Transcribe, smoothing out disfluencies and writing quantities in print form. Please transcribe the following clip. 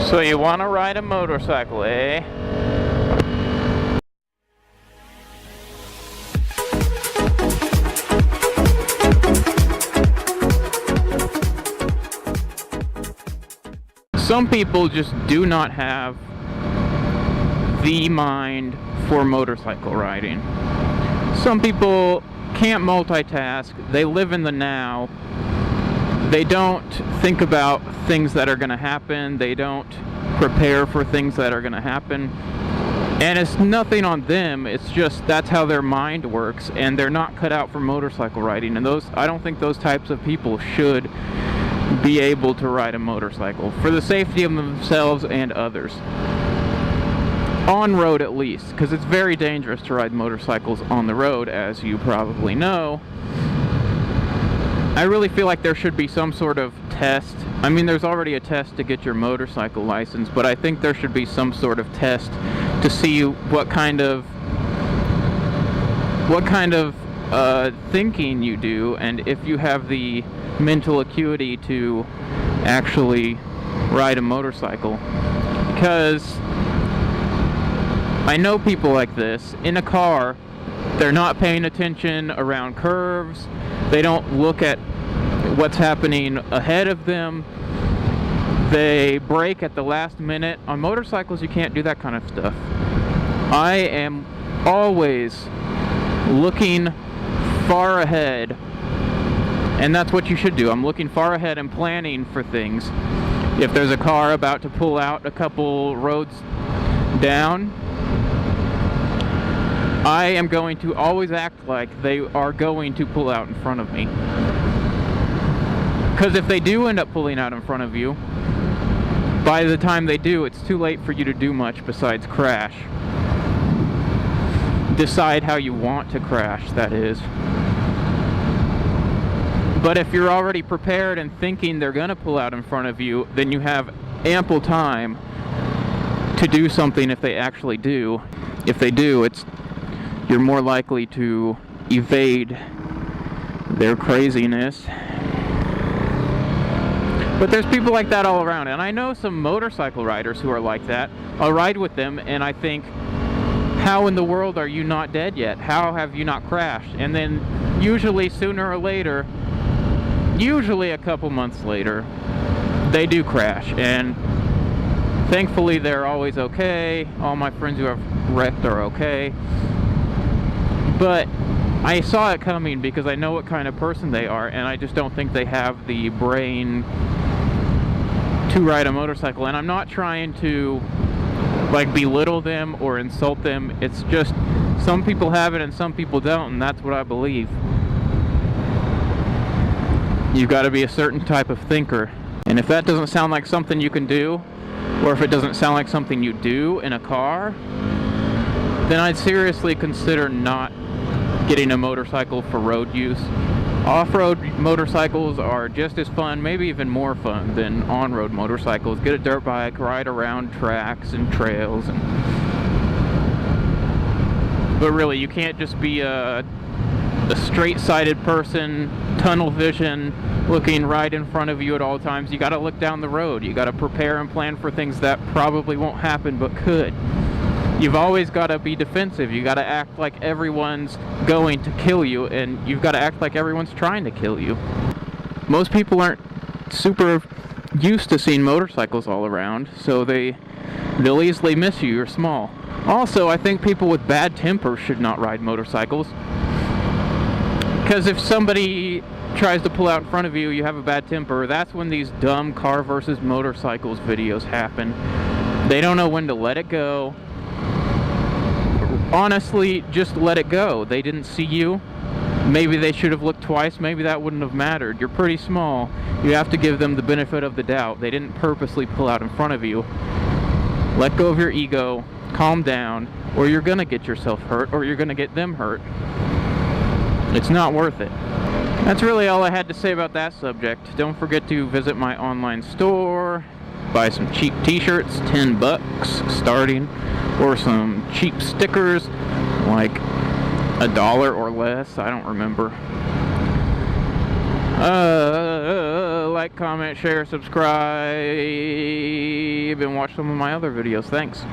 So you want to ride a motorcycle, eh? Some people just do not have the mind for motorcycle riding. Some people can't multitask. They live in the now. They don't think about things that are going to happen. They don't prepare for things that are going to happen. And it's nothing on them. It's just that's how their mind works, and they're not cut out for motorcycle riding. And I don't think those types of people should be able to ride a motorcycle for the safety of themselves and others. On road at least, because it's very dangerous to ride motorcycles on the road, as you probably know. I really feel like there should be some sort of test. I mean, there's already a test to get your motorcycle license, but I think there should be some sort of test to see what kind of thinking you do, and if you have the mental acuity to actually ride a motorcycle. Because I know people like this in a car. They're not paying attention around curves. They don't look at what's happening ahead of them. They brake at the last minute. On motorcycles, you can't do that kind of stuff. I am always looking far ahead, and that's what you should do. I'm looking far ahead and planning for things. If there's a car about to pull out a couple roads down, I am going to always act like they are going to pull out in front of me. Because if they do end up pulling out in front of you, by the time they do, it's too late for you to do much besides crash. Decide how you want to crash, that is. But if you're already prepared and thinking they're going to pull out in front of you, then you have ample time to do something if they actually do. If they do, you're more likely to evade their craziness. But there's people like that all around, and I know some motorcycle riders who are like that. I'll ride with them and I think, how in the world are you not dead yet? How have you not crashed? And then usually sooner or later, usually a couple months later, they do crash, and thankfully they're always okay. All my friends who have wrecked are okay. But I saw it coming because I know what kind of person they are, and I just don't think they have the brain to ride a motorcycle. And I'm not trying to belittle them or insult them. It's just some people have it and some people don't, and that's what I believe. You've got to be a certain type of thinker, and if that doesn't sound like something you can do, or if it doesn't sound like something you do in a car, then I'd seriously consider not getting a motorcycle for road use. Off-road motorcycles are just as fun, maybe even more fun than on-road motorcycles. Get a dirt bike, ride around tracks and trails. But really, you can't just be a straight-sighted person, tunnel vision, looking right in front of you at all times. You gotta look down the road. You gotta prepare and plan for things that probably won't happen but could. You've always got to be defensive. You got to act like everyone's going to kill you, and you've got to act like everyone's trying to kill you. Most people aren't super used to seeing motorcycles all around, so they'll easily miss you. You're small. Also, I think people with bad temper should not ride motorcycles, because if somebody tries to pull out in front of you, you have a bad temper, that's when these dumb car versus motorcycles videos happen. They don't know when to let it go. Honestly, just let it go. They didn't see you. Maybe they should have looked twice. Maybe that wouldn't have mattered. You're pretty small. You have to give them the benefit of the doubt. They didn't purposely pull out in front of you. Let go of your ego. Calm down, or you're gonna get yourself hurt, or you're gonna get them hurt. It's not worth it. That's really all I had to say about that subject. Don't forget to visit my online store. Buy some cheap t-shirts, $10 starting, or some cheap stickers, like $1 or less, I don't remember. Like, comment, share, subscribe. subscribe and watch some of my other videos. Thanks.